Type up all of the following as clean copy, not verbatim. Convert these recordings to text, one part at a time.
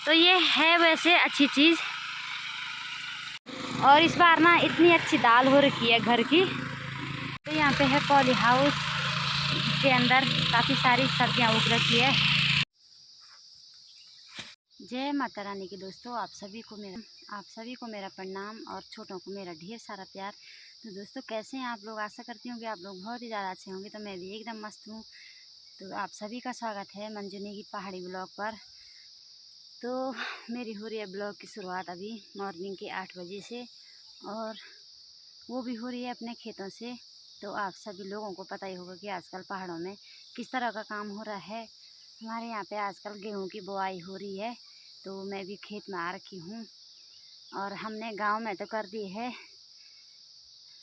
तो ये है वैसे अच्छी चीज़। और इस बार ना इतनी अच्छी दाल हो रखी है घर की। तो यहाँ पे है पॉली हाउस, के अंदर काफ़ी सारी सब्जियाँ उग रखी है। जय माता रानी के दोस्तों, आप सभी को मेरा प्रणाम और छोटों को मेरा ढेर सारा प्यार। तो दोस्तों कैसे हैं आप लोग? आशा करती हूँ कि आप लोग बहुत ही ज़्यादा अच्छे होंगे। तो मैं भी एकदम मस्त हूँ। तो आप सभी का स्वागत है मंजुनी की पहाड़ी ब्लॉग पर। तो मेरी हो रही है ब्लॉग की शुरुआत अभी मॉर्निंग के 8 बजे से, और वो भी हो रही है अपने खेतों से। तो आप सभी लोगों को पता ही होगा कि आजकल पहाड़ों में किस तरह का काम हो रहा है। हमारे यहाँ पे आजकल गेहूं की बुआई हो रही है। तो मैं भी खेत में आ रखी हूँ, और हमने गांव में तो कर दी है।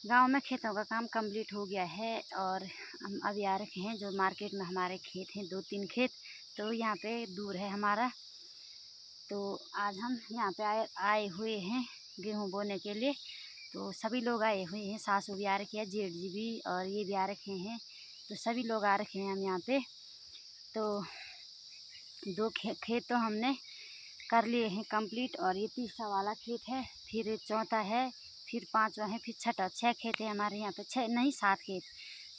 गांव में खेतों का काम कंप्लीट हो गया है, और हम अभी आ रखे हैं जो मार्केट में हमारे खेत हैं 2-3 खेत। तो यहाँ पे दूर है हमारा। तो आज हम यहाँ पे आए हुए हैं गेहूं बोने के लिए। तो सभी लोग आए हुए हैं, सासू भी आ रखी है, जेठ जी भी, और ये भी आ रखे हैं। तो सभी लोग आ रखे हैं हम यहाँ पे। तो 2 खेत तो हमने कर लिए हैं कंप्लीट, और ये तीसरा वाला खेत है, फिर चौथा है, फिर 5वां है, फिर छठा। 6 खेत है हमारे यहाँ पे, 6 नहीं 7 खेत।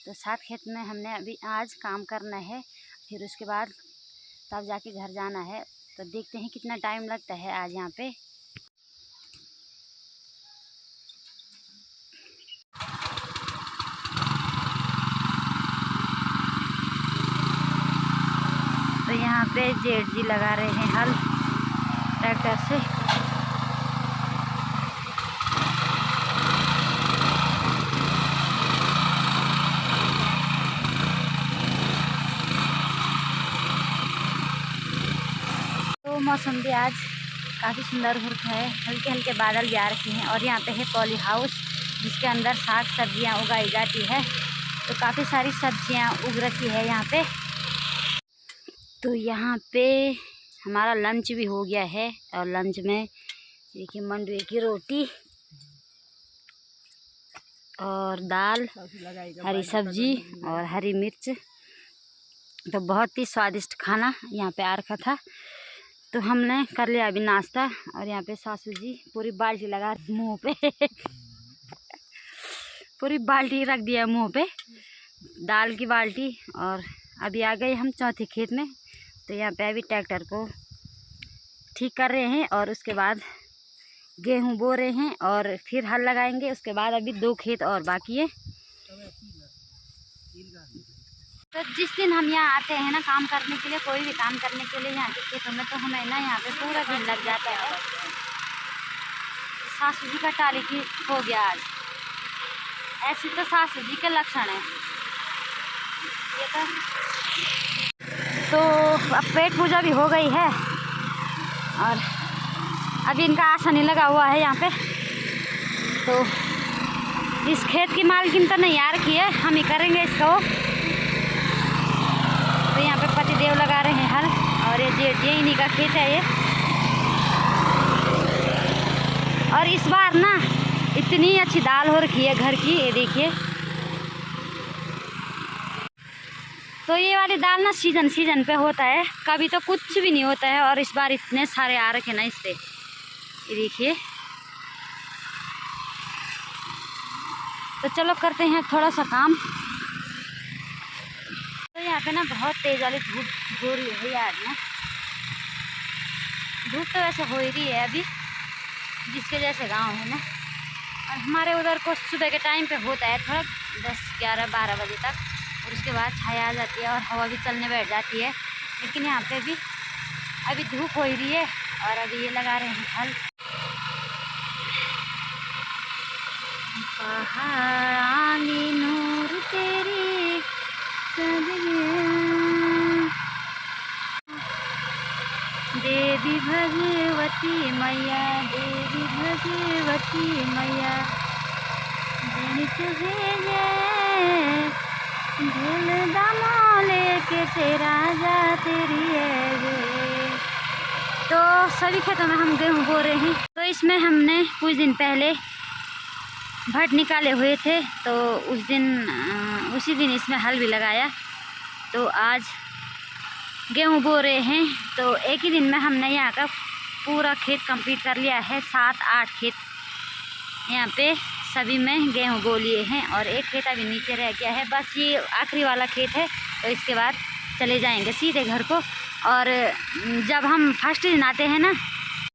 तो 7 खेत में हमने अभी आज काम करना है, फिर उसके बाद तब जाके घर जाना है। तो देखते हैं कितना टाइम लगता है आज यहाँ पे। तो यहाँ पे जेठ जी लगा रहे हैं हल ट्रैक्टर से। तो मौसम भी आज काफ़ी सुंदर हो रखा है, हल्के हल्के बादल भी आ रखे हैं। और यहाँ पे है पॉली हाउस, जिसके अंदर साग सब्जियाँ उगाई जाती है। तो काफ़ी सारी सब्जियाँ उग रखी है यहाँ पे। तो यहाँ पे हमारा लंच भी हो गया है, और लंच में देखिए मंडुए की रोटी और दाल, हरी सब्जी और हरी मिर्च। तो बहुत ही स्वादिष्ट खाना यहाँ पे आ रखा था। तो हमने कर लिया अभी नाश्ता, और यहाँ पे सासू जी पूरी बाल्टी लगा मुंह पे पूरी बाल्टी रख दिया मुंह पे, दाल की बाल्टी। और अभी आ गए हम चौथे खेत में। तो यहाँ पे अभी ट्रैक्टर को ठीक कर रहे हैं, और उसके बाद गेहूं बो रहे हैं, और फिर हल लगाएंगे। उसके बाद अभी 2 खेत और बाकी है। तो जिस दिन हम यहाँ आते हैं ना काम करने के लिए, कोई भी काम करने के लिए यहाँ के खेतों में, तो हमें ना यहाँ पे पूरा दिन लग जाता है। सासू जी का टाली की हो गया आज। ऐसे तो सासू जी के लक्षण है ये। तो अब पेट पूजा भी हो गई है, और अभी इनका आसन ही लगा हुआ है यहाँ पे। तो इस खेत की मालकिन तो नहीं आ रखी है, हम ही करेंगे इसको। तो यहाँ पे पतिदेव लगा रहे हैं हल, और ये जेठ जी इन्हीं का खेत है ये। और इस बार ना इतनी अच्छी दाल हो रखी है घर की, ये देखिए। तो ये वाली दाल ना सीजन पे होता है, कभी तो कुछ भी नहीं होता है। और इस बार इतने सारे आ रखे ना इस पे, ये देखिए। तो चलो करते हैं थोड़ा सा काम। तो यहाँ पे ना बहुत तेज वाली धूप हो रही है आज ना। धूप तो वैसे हो ही रही है अभी, जिसके जैसे गांव है ना। और हमारे उधर को सुबह के टाइम पे होता है थोड़ा 10, 11, 12 बजे तक, और उसके बाद छाया आ जाती है और हवा भी चलने बैठ जाती है। लेकिन यहाँ पे भी अभी धूप हो ही रही है, और अभी ये लगा रहे हैं हल। पहाड़ांगी नूर तेरी देवी भगवती मैया, देवी भगवती मैया, तुझे ढोल दामोले के तेरा जा तेरी है। तो सभी खेतों में हम गेहूँ बो रहे हैं। तो इसमें हमने कुछ दिन पहले भट निकाले हुए थे, तो उसी दिन इसमें हल भी लगाया। तो आज गेहूँ बो रहे हैं। तो एक ही दिन में हमने यहाँ का पूरा खेत कंप्लीट कर लिया है। 7-8 खेत यहाँ पे सभी में गेहूँ बो लिए हैं और एक खेत अभी नीचे रह गया है। बस ये आखिरी वाला खेत है, तो इसके बाद चले जाएंगे सीधे घर को। और जब हम फर्स्ट दिन आते हैं ना,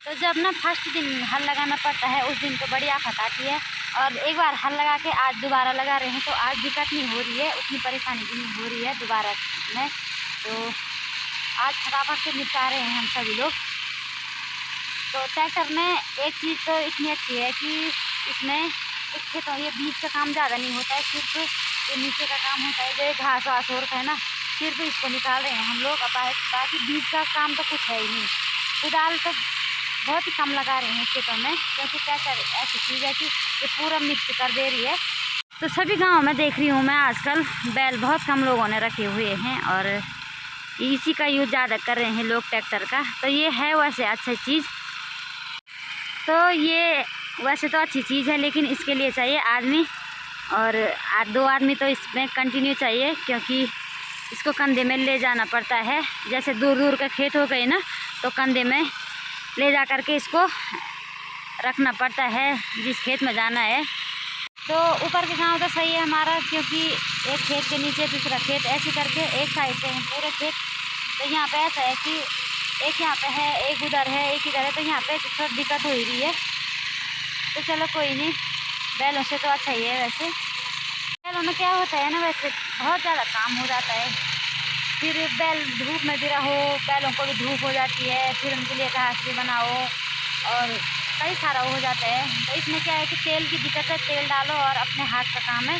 तो जब ना फर्स्ट दिन हल लगाना पड़ता है, उस दिन तो बड़ी आफत आती है। और एक बार हल लगा के आज दोबारा लगा रहे हैं, तो आज दिक्कत नहीं हो रही है, उतनी परेशानी भी नहीं हो रही है दोबारा में। तो आज फटाफट से निपटा रहे हैं हम सभी लोग। तो ट्रैक्टर में एक चीज़ तो इतनी अच्छी है कि इसमें एक खेतों ये बीज का काम ज़्यादा नहीं होता है, सिर्फ ये नीचे का काम होता है। जो घास वास होता है ना, सिर्फ इसको निकाल रहे हैं हम लोग। अब बाकी बीज का काम तो कुछ है ही नहीं। कुदाल तो बहुत ही कम लगा रहे हैं खेतों में, क्योंकि ट्रैक्टर ऐसी चीज़ है कि ये पूरा मिक्स कर दे रही है। तो सभी गाँव में देख रही हूँ मैं आजकल बैल बहुत कम लोगों ने रखे हुए हैं और इसी का यूज़ ज़्यादा कर रहे हैं लोग, ट्रैक्टर का। तो ये है वैसे अच्छी चीज़, तो ये वैसे तो अच्छी चीज़ है, लेकिन इसके लिए चाहिए आदमी, और 2 आदमी तो इसमें कंटिन्यू चाहिए, क्योंकि इसको कंधे में ले जाना पड़ता है। जैसे दूर दूर के खेत हो गए ना, तो कंधे में ले जा कर के इसको रखना पड़ता है जिस खेत में जाना है। तो ऊपर के गांव तो सही है हमारा, क्योंकि एक खेत के नीचे दूसरा खेत, ऐसे करके एक साइड पे हैं पूरे खेत। तो यहाँ पे ऐसा है कि एक यहाँ पे है, एक उधर है, एक इधर है, तो यहाँ पे थोड़ा दिक्कत हो रही है। तो चलो कोई नहीं, बैलों से तो अच्छा ही है। वैसे बैलों में क्या होता है ना, वैसे बहुत ज़्यादा काम हो जाता है। फिर बैल धूप में भी रहो, बैलों को भी धूप हो जाती है, फिर उनके लिए घास भी बनाओ और कई सारा हो जाता है। तो इसमें क्या है कि तेल की दिक्कत है, तेल डालो और अपने हाथ का काम है।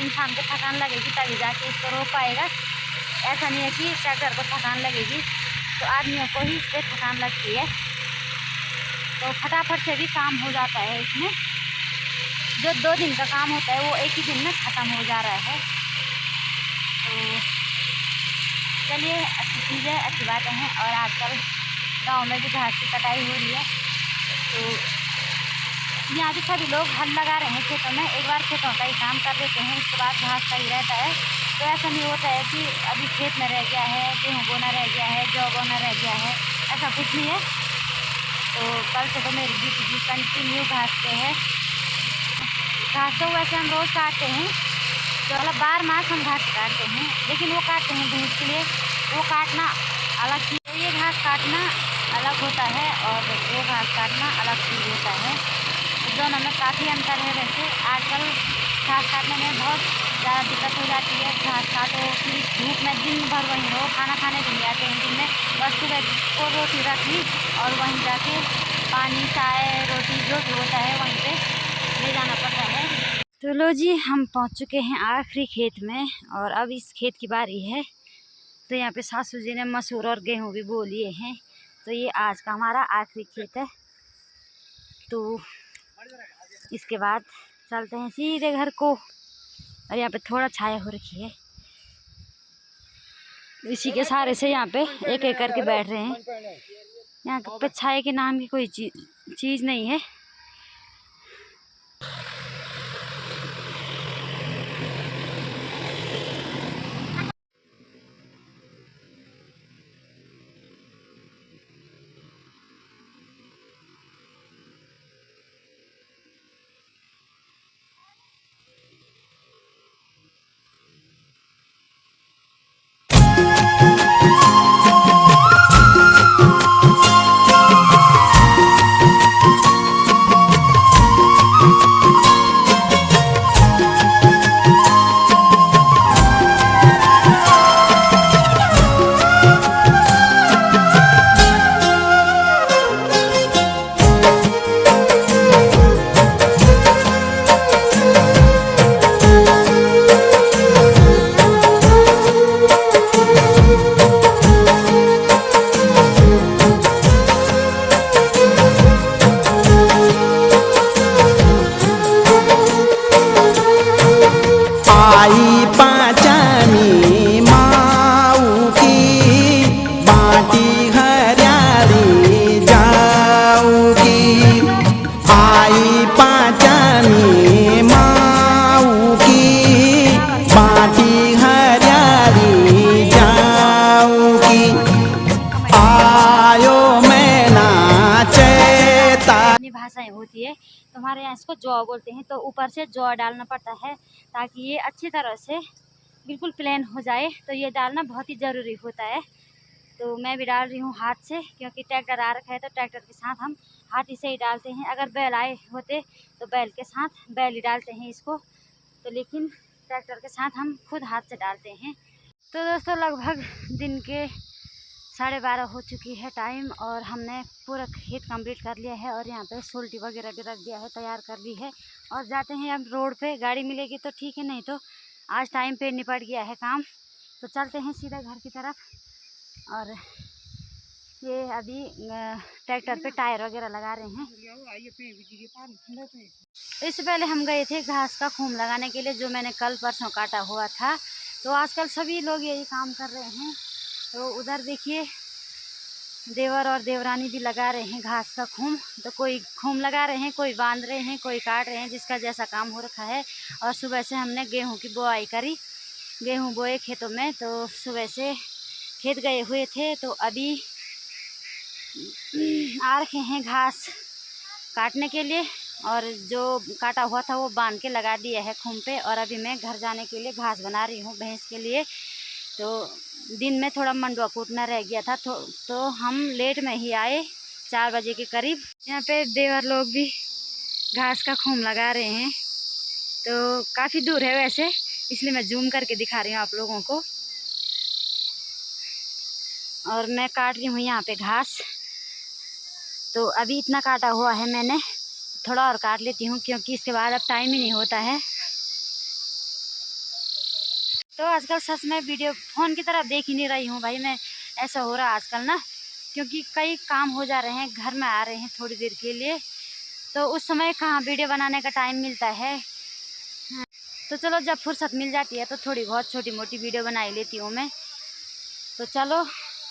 इंसान को थकान लगेगी तभी जाके इसको रोक पाएगा। ऐसा नहीं है कि ट्रैक्टर को थकान लगेगी, तो आदमियों को ही इस पर थकान लगती है। तो फटाफट से भी काम हो जाता है इसमें। जो 2 दिन का काम होता है वो एक ही दिन में ख़त्म हो जा रहा है। तो चलिए, अच्छी चीज़ है, अच्छी बातें हैं। और आजकल गांव में भी घास की कटाई हो रही है, तो यहाँ के सभी लोग हल लगा रहे हैं खेतों में। एक बार खेतों का ही काम कर देते हैं, उसके बाद घास का ही रहता है। तो ऐसा नहीं होता है कि अभी खेत में रह गया है, गेहूँ बोना रह गया है, जौ बोना रह गया है, ऐसा कुछ नहीं है। तो कल से तो मेरी ड्यूटी भी कंटिन्यू घास पे है। घास तो वैसे हम रोज़ काटते हैं, तो मतलब 12 मास हम घास काटते हैं, लेकिन वो काटते हैं भैंस के लिए, वो काटना अलग चीज़। तो ये घास काटना अलग होता है और वो घास काटना अलग चीज़ होता है। तो दोनों में काफ़ी अंतर है। वैसे आजकल घास काटने में बहुत ज़्यादा दिक्कत हो जाती है। घास काटो, फिर धूप में दिन भर वहीं रहो, खाना खाने के लिए आते हैं दिन में। बस सुबह को रोटी रख ली और वहीं जाके पानी, चाय, रोटी जो भी होता है वहीं पे ले जाना पड़ता है। तो लो जी, हम पहुंच चुके हैं आखिरी खेत में और अब इस खेत की बारी है। तो यहाँ पे सासू जी ने मसूर और गेहूँ भी बो लिए हैं। तो ये आज का हमारा आखिरी खेत है। तो इसके बाद चलते हैं सीधे घर को। और यहाँ पे थोड़ा छाया हो रखी है, इसी के सहारे से यहाँ पे एक एक करके बैठ रहे हैं। यहाँ पे छाया के नाम की कोई चीज़ नहीं है। अपनी भाषाएं होती है। तो हमारे यहाँ इसको जौ बोलते हैं। तो ऊपर से जौ डालना पड़ता है ताकि ये अच्छी तरह से बिल्कुल प्लेन हो जाए। तो ये डालना बहुत ही ज़रूरी होता है। तो मैं भी डाल रही हूँ हाथ से, क्योंकि ट्रैक्टर आ रखा है तो ट्रैक्टर के साथ हम हाथ से ही डालते हैं। अगर बैल आए होते तो बैल के साथ बैल ही डालते हैं इसको, तो लेकिन ट्रैक्टर के साथ हम खुद हाथ से डालते हैं। तो दोस्तों लगभग दिन के 12:30 हो चुकी है टाइम, और हमने पूरा खेत कंप्लीट कर लिया है और यहाँ पे सोल्टी वगैरह भी रख दिया है, तैयार कर ली है। और जाते हैं अब रोड पे, गाड़ी मिलेगी तो ठीक है, नहीं तो आज टाइम पे निपट गया है काम। तो चलते हैं सीधा घर की तरफ। और ये अभी ट्रैक्टर पे टायर वगैरह लगा रहे हैं। इससे पहले हम गए थे घास का खूम लगाने के लिए, जो मैंने कल परसों काटा हुआ था। तो आजकल सभी लोग यही काम कर रहे हैं। तो उधर देखिए देवर और देवरानी भी लगा रहे हैं घास का खूम। तो कोई खूम लगा रहे हैं, कोई बांध रहे हैं, कोई काट रहे हैं, जिसका जैसा काम हो रखा है। और सुबह से हमने गेहूं की बुआई करी, गेहूं बोए खेतों में। तो सुबह से खेत गए हुए थे, तो अभी आ रखे हैं घास काटने के लिए। और जो काटा हुआ था वो बांध के लगा दिया है खूम पे। और अभी मैं घर जाने के लिए घास बना रही हूँ भैंस के लिए। तो दिन में थोड़ा मंडुआ कूटना रह गया था, तो हम लेट में ही आए 4 बजे के करीब। यहाँ पे देवर लोग भी घास का खूम लगा रहे हैं। तो काफ़ी दूर है वैसे, इसलिए मैं जूम करके दिखा रही हूँ आप लोगों को। और मैं काट रही हूँ यहाँ पे घास। तो अभी इतना काटा हुआ है मैंने, थोड़ा और काट लेती हूँ, क्योंकि इसके बाद अब टाइम ही नहीं होता है। तो आजकल सच में वीडियो फ़ोन की तरफ देख ही नहीं रही हूँ भाई मैं। ऐसा हो रहा है आजकल ना, क्योंकि कई काम हो जा रहे हैं, घर में आ रहे हैं थोड़ी देर के लिए, तो उस समय कहाँ वीडियो बनाने का टाइम मिलता है। तो चलो जब फुर्सत मिल जाती है तो थोड़ी बहुत छोटी मोटी वीडियो बना ही लेती हूँ मैं। तो चलो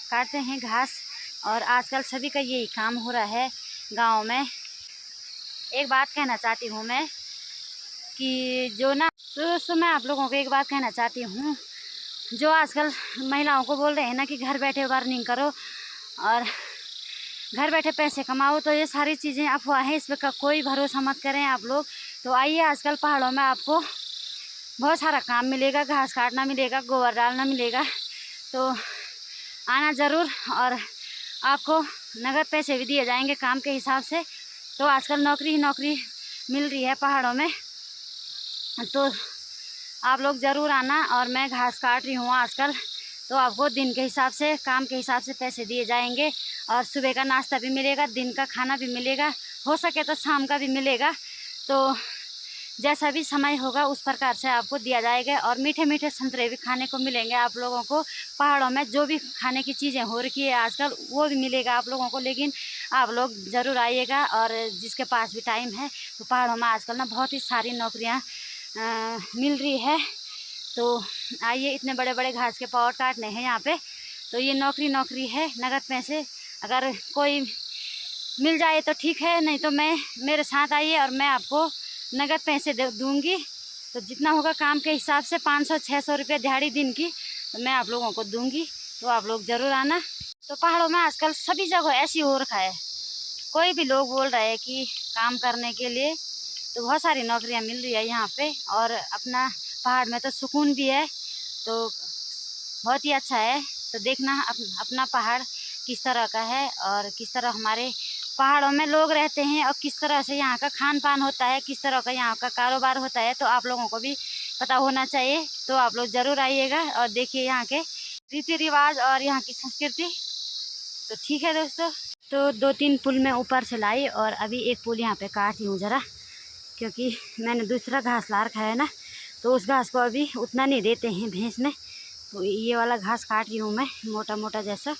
काटते हैं घास। और आजकल सभी का यही काम हो रहा है गाँव में। एक बात कहना चाहती हूँ मैं कि जो ना, तो दोस्तों मैं आप लोगों को एक बात कहना चाहती हूँ, जो आजकल महिलाओं को बोल रहे हैं ना कि घर बैठे अर्निंग करो और घर बैठे पैसे कमाओ, तो ये सारी चीज़ें अफवाह हैं, इस पर कोई भरोसा मत करें आप लोग। तो आइए, आजकल पहाड़ों में आपको बहुत सारा काम मिलेगा, घास काटना मिलेगा, गोबर डालना मिलेगा। तो आना ज़रूर, और आपको नगद पैसे भी दिए जाएंगे काम के हिसाब से। तो आजकल नौकरी ही नौकरी मिल रही है पहाड़ों में, तो आप लोग ज़रूर आना। और मैं घास काट रही हूँ आजकल, तो आपको दिन के हिसाब से, काम के हिसाब से पैसे दिए जाएंगे। और सुबह का नाश्ता भी मिलेगा, दिन का खाना भी मिलेगा, हो सके तो शाम का भी मिलेगा। तो जैसा भी समय होगा उस प्रकार से आपको दिया जाएगा। और मीठे मीठे संतरे भी खाने को मिलेंगे आप लोगों को पहाड़ों में। जो भी खाने की चीज़ें हो रखी है आजकल वो भी मिलेगा आप लोगों को, लेकिन आप लोग ज़रूर आइएगा। और जिसके पास भी टाइम है, तो पहाड़ों में आजकल ना बहुत ही सारी नौकरियाँ मिल रही है। तो आइए, इतने बड़े बड़े घास के पॉट काटने हैं यहाँ पे, तो ये नौकरी है। नगद पैसे अगर कोई मिल जाए तो ठीक है, नहीं तो मेरे साथ आइए और मैं आपको नगद पैसे दूंगी। तो जितना होगा काम के हिसाब से 500-600 रुपये दिहाड़ी दिन की, तो मैं आप लोगों को दूंगी। तो आप लोग ज़रूर आना। तो पहाड़ों में आजकल सभी जगह ऐसी हो रखा है, कोई भी लोग बोल रहे हैं कि काम करने के लिए, तो बहुत सारी नौकरियां मिल रही है यहाँ पे। और अपना पहाड़ में तो सुकून भी है, तो बहुत ही अच्छा है। तो देखना अपना पहाड़ किस तरह का है, और किस तरह हमारे पहाड़ों में लोग रहते हैं, और किस तरह से यहाँ का खान पान होता है, किस तरह का यहाँ का कारोबार होता है। तो आप लोगों को भी पता होना चाहिए। तो आप लोग ज़रूर आइएगा और देखिए यहाँ के रीति रिवाज और यहाँ की संस्कृति। तो ठीक है दोस्तों, तो 2-3 पुल मैं ऊपर से लाई, और अभी एक पुल यहाँ पे काट रही हूँ ज़रा, क्योंकि मैंने दूसरा घास ला रखा है ना, तो उस घास को अभी उतना नहीं देते हैं भैंस में। तो ये वाला घास काट रही हूँ मैं, मोटा मोटा जैसा।